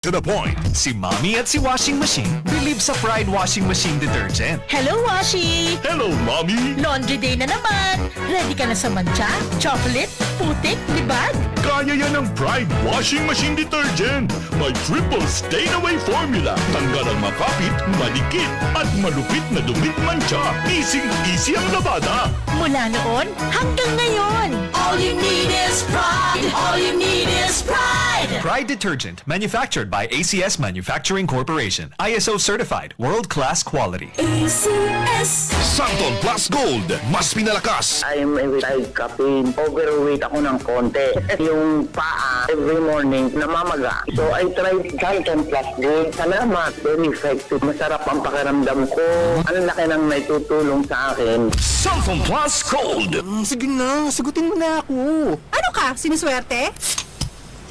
To the point, si Mommy at si Washing Machine believe sa Pride Washing Machine Detergent. Hello, Washi! Hello, Mommy! Laundry day na naman! Ready ka na sa mancha, chocolate, putik, libag? Kaya yan ng Pride Washing Machine Detergent. May triple stain-away formula. Tanggal ang makapit, malikit, at malupit na dumit mancha. Easy ang labada. Mula noon hanggang ngayon. All you need is pride! All you need is pride! Pride Detergent, manufactured by ACS Manufacturing Corporation. ISO certified, world-class quality. ACS! Santon Plus Gold, mas pinalakas. I'm a retired captain. Overweight ako ng konti. Yung paa, every morning, namamaga. So I tried Santon Plus Gold. Salamat. Very effective. Masarap ang pakiramdam ko. Ang laki nang naitutulong sa akin. Santon Plus Gold. Sige na, sagutin mo na ako. Ano ka? Sinuswerte?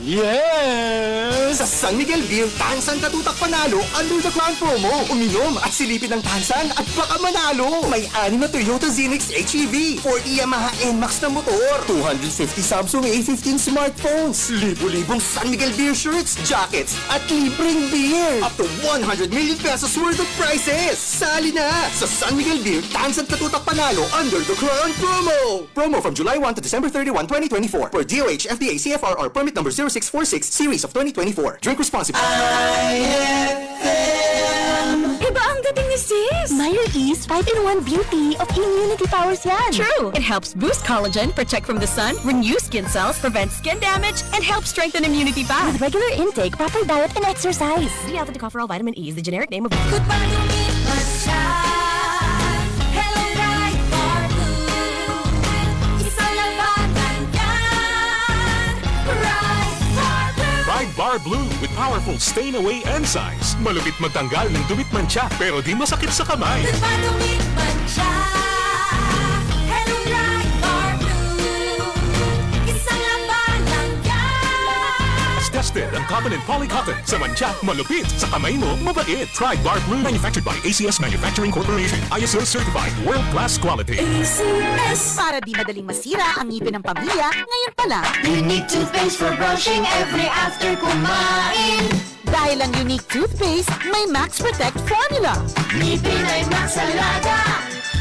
Yes! Sa San Miguel Beer, Tansan Katutak Panalo under the Crown promo. Uminom at silipin ng Tansan at baka manalo. May 6 na Toyota Zenix HEV, 40 Yamaha NMAX na motor, 250 Samsung A15 smartphones, libo-libong San Miguel Beer shirts, jackets, at libreng beer. Up to 100 million pesos worth of prizes. Sali na sa San Miguel Beer, Tansan Katutak Panalo under the Crown promo. Promo from July 1 to December 31, 2024 for DOH, FDA, CFRR permit number 0646 series of 2024. Drink responsibly. Iba ang dating ni sis! Meyer East 5-in-1 Beauty of Immunity Powers yan. True! It helps boost collagen, protect from the sun, renew skin cells, prevent skin damage, and help strengthen immunity pa. With regular intake, proper diet, and exercise. D-alpha tocopherol vitamin E is the generic name of... Pride Bar Blue with powerful stain-away enzymes. Malupit magtanggal ng dumit mancha pero di masakit sa kamay. Tested ang cotton and polycotton. Sa mancha, malupit. Sa kamay mo, mabait. Pride Bar Blue, manufactured by ACS Manufacturing Corporation. ISO certified, world-class quality. Para di madaling masira ang ngipin ng pamilya, ngayon pa lang. Unique toothpaste for brushing every after kumain. Dahil ang unique toothpaste, may Max Protect formula. Ngipin ay Max Alaga.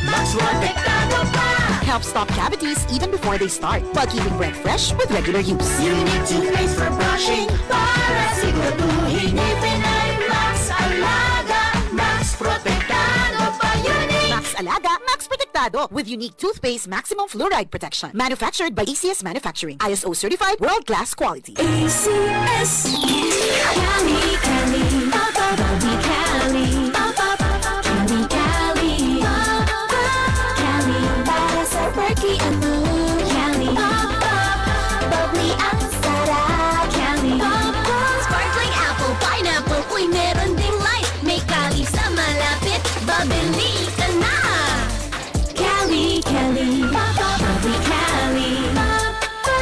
Max Protektado pa. Helps stop cavities even before they start, while keeping breath fresh with regular use. Unique toothpaste for brushing para siguraduhin ngipin ay Max Alaga. Max Protektado pa. Unique. Max Alaga, Max Protectado with unique toothpaste maximum fluoride protection. Manufactured by ACS Manufacturing. ISO certified, world-class quality. ACS. Cali, Cali, Papa, Bobby, Cali, Papa, Cali, Cali, Papa, Cali, para sa perky at mood, Cali, Papa, bubbly ang sarap, Cali, Papa, sparkling apple, pineapple, uy, meron ding light, may Cali sa malapit, babili ka na, Cali, Cali, Papa, bubbly Cali, Papa,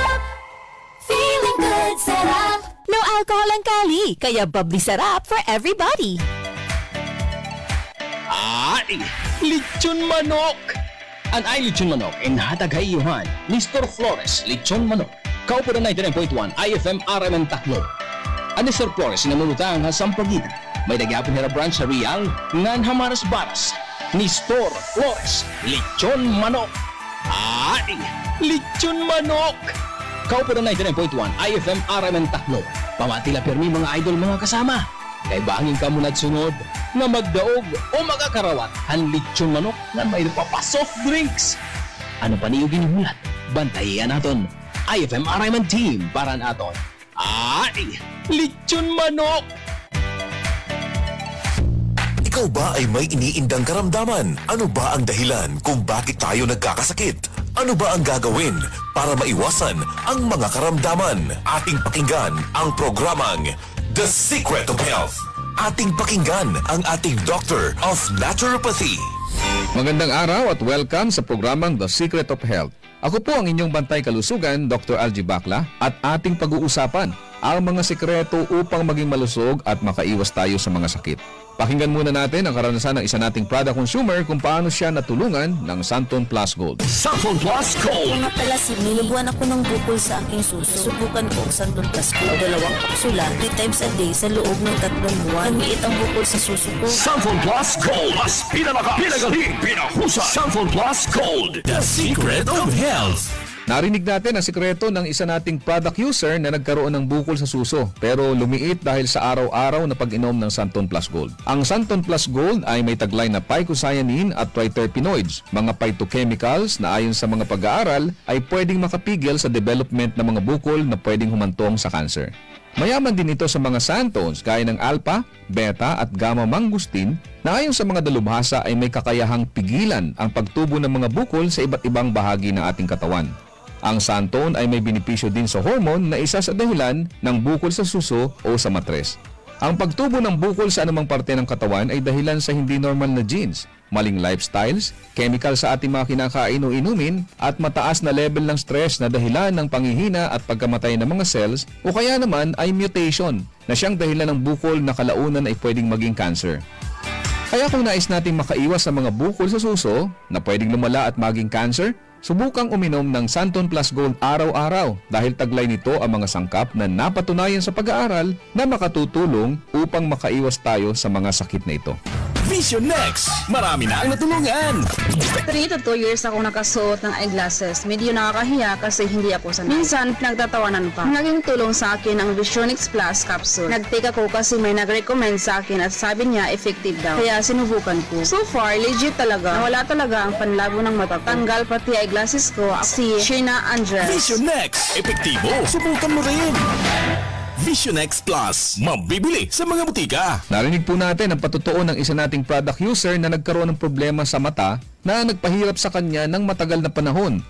feeling good, sarap. No alcohol ang Cali, kaya bubbly sarap for everybody. Ay! Lechon manok! Ang ay lechon manok in hatagayuhan ni Store Flores Lechon Manok. Kaupo na 99.1 IFM RMN Taclo. Ang Store Flores namulutang sa Sampaguita. May nagyapon nila branch sa Real ngan Hamaras Baras ni Store Flores Lechon Manok. Ay! Lechon manok! Kaupo na 99.1 IFM RMN Taclo. Pamatila permi mga idol mga kasama. Kay bangin ka muna sunod na magdaog o magakarawat ang lechon manok na may pa soft drinks. Ano pa niyo ginulat? Bantayan naton. IFM RMN Team para naton. Ay! Lechon manok! Ikaw ba ay may iniindang karamdaman? Ano ba ang dahilan kung bakit tayo nagkakasakit? Ano ba ang gagawin para maiwasan ang mga karamdaman? Ating pakinggan ang programang The Secret of Health. Ating pakinggan ang ating Doctor of Naturopathy. Magandang araw at welcome sa programang The Secret of Health. Ako po ang inyong bantay kalusugan, Dr. Algie Bacla, at ating pag-uusapan ang mga sekreto upang maging malusog at makaiwas tayo sa mga sakit. Pakinggan muna natin ang karanasan ng isa nating Prada consumer kung paano siya natulungan ng Santon Plus Gold. Santon Plus Gold. Kung nga pala nilubuan ako ng bukol sa aking suso. Subukan ko ang Santon Plus Gold. 2 kapsula, 3 times a day sa loob ng 3 buwan. Lumiit ang bukol sa suso ko. Santon Plus Gold. Mas pinalakas, pinagaling, pinahusay. Santon Plus Gold. The secret of health. Narinig natin ang sikreto ng isa nating product user na nagkaroon ng bukol sa suso pero lumiit dahil sa araw-araw na pag-inom ng Santon Plus Gold. Ang Santon Plus Gold ay may taglay na phycocyanin at triterpenoids, mga phytochemicals na ayon sa mga pag-aaral ay pwedeng makapigil sa development ng mga bukol na pwedeng humantong sa cancer. Mayaman din ito sa mga santones gaya ng alpha, beta at gamma mangustin na ayon sa mga dalubhasa ay may kakayahang pigilan ang pagtubo ng mga bukol sa iba't ibang bahagi ng ating katawan. Ang santon ay may benepisyo din sa hormone na isa sa dahilan ng bukol sa suso o sa matres. Ang pagtubo ng bukol sa anumang parte ng katawan ay dahilan sa hindi normal na genes, maling lifestyles, chemical sa ating mga kinakain o inumin, at mataas na level ng stress na dahilan ng panghihina at pagkamatay ng mga cells o kaya naman ay mutation na siyang dahilan ng bukol na kalaunan ay pwedeng maging cancer. Kaya kung nais nating makaiwas sa mga bukol sa suso na pwedeng lumala at maging cancer, subukang uminom ng Santon Plus Gold araw-araw dahil taglay nito ang mga sangkap na napatunayan sa pag-aaral na makatutulong upang makaiwas tayo sa mga sakit na ito. Vision Next. Marami na ang natulungan. 3 to 2 years ako nakasuot ng eyeglasses. Medyo nakakahiya kasi hindi ako sanay. Minsan, pinagtatawanan pa. Naging tulong sa akin ang Visionix Plus capsule. Nag-take ako kasi may nag-recommend sa akin at sabi niya effective daw. Kaya sinubukan ko. So far, legit talaga. Nawala talaga ang panlabo ng mata ko. Tanggal pati eyeglasses ko. Si Sheena Andres. Vision Next. Epektibo. Subukan mo rin. Vision X Plus. Mabibili sa mga butika. Narinig po natin ang patotoo ng isa nating product user na nagkaroon ng problema sa mata na nagpahirap sa kanya ng matagal na panahon.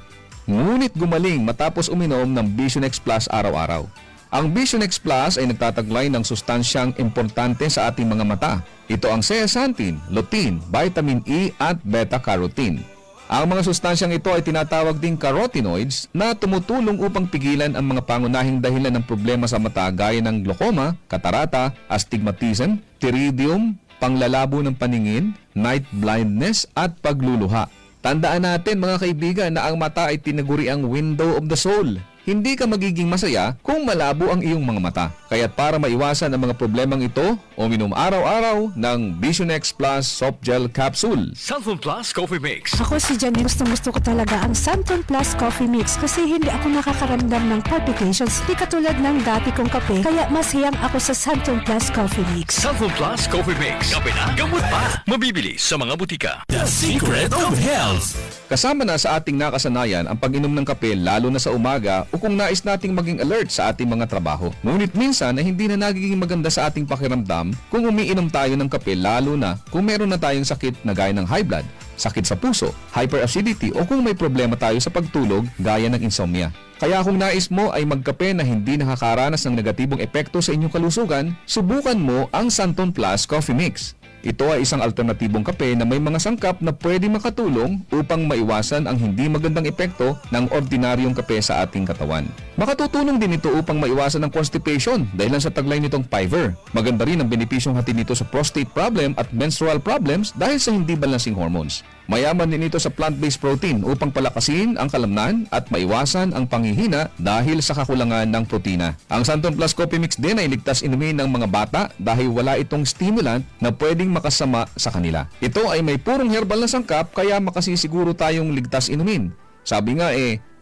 Ngunit gumaling matapos uminom ng Vision X Plus araw-araw. Ang Vision X Plus ay nagtataglay ng sustansyang importante sa ating mga mata. Ito ang zeaxanthin, lutein, vitamin E at beta-carotene. Ang mga sustansyang ito ay tinatawag ding carotenoids na tumutulong upang pigilan ang mga pangunahing dahilan ng problema sa mata gaya ng glaucoma, katarata, astigmatism, pterygium, panglalabo ng paningin, night blindness at pagluluha. Tandaan natin mga kaibigan na ang mata ay tinaguri ang window of the soul. Hindi ka magiging masaya kung malabo ang iyong mga mata. Kaya't para maiwasan ang mga problemang ito, uminom araw-araw ng Vision X Plus Soft Gel Capsule. Santon Plus Coffee Mix. Ako si Janine, gusto ko talaga ang Santon Plus Coffee Mix kasi hindi ako nakakaramdam ng palpitations. Di katulad ng dati kong kape, kaya mas hiyang ako sa Santon Plus Coffee Mix. Santon Plus Coffee Mix. Kape na, gamot pa. Mabibili sa mga butika. The secret of health. Kasama na sa ating nakasanayan ang pag-inom ng kape lalo na sa umaga o kung nais nating maging alert sa ating mga trabaho. Ngunit minsan ay hindi na nagiging maganda sa ating pakiramdam kung umiinom tayo ng kape lalo na kung meron na tayong sakit na gaya ng high blood, sakit sa puso, hyperacidity o kung may problema tayo sa pagtulog gaya ng insomnia. Kaya kung nais mo ay magkape na hindi nakakaranas ng negatibong epekto sa inyong kalusugan, subukan mo ang Santon Plus Coffee Mix. Ito ay isang alternatibong kape na may mga sangkap na pwede makatulong upang maiwasan ang hindi magandang epekto ng ordinaryong kape sa ating katawan. Makatutulong din ito upang maiwasan ang constipation dahil sa taglay nitong Fiver. Maganda rin ang benepisyong hatid nito sa prostate problem at menstrual problems dahil sa hindi balancing hormones. Mayaman din ito sa plant-based protein upang palakasin ang kalamnan at maiwasan ang panghihina dahil sa kakulangan ng protina. Ang Santon Plus Coffee Mix din ay ligtas inumin ng mga bata dahil wala itong stimulant na pwedeng makasama sa kanila. Ito ay may purong herbal na sangkap kaya makasisiguro tayong ligtas inumin. Sabi nga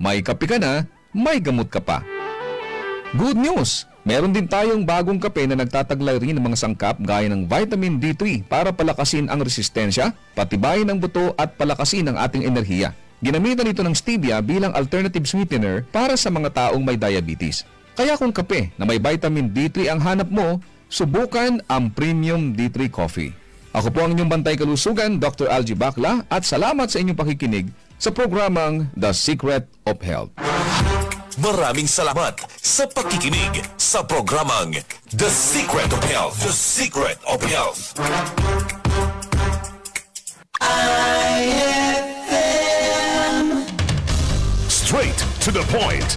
may kape ka na, may gamot ka pa. Good news! Meron din tayong bagong kape na nagtataglay rin ng mga sangkap gaya ng vitamin D3 para palakasin ang resistensya, patibayin ang buto at palakasin ang ating enerhiya. Ginamitan ito ng stevia bilang alternative sweetener para sa mga taong may diabetes. Kaya kung kape na may vitamin D3 ang hanap mo, subukan ang Premium D3 Coffee. Ako po ang inyong bantay kalusugan, Dr. Algie Bacla, at salamat sa inyong pakikinig sa programang The Secret of Health. Maraming salamat sa pakikinig sa programang The Secret of Health. The Secret of Health. Straight to the point.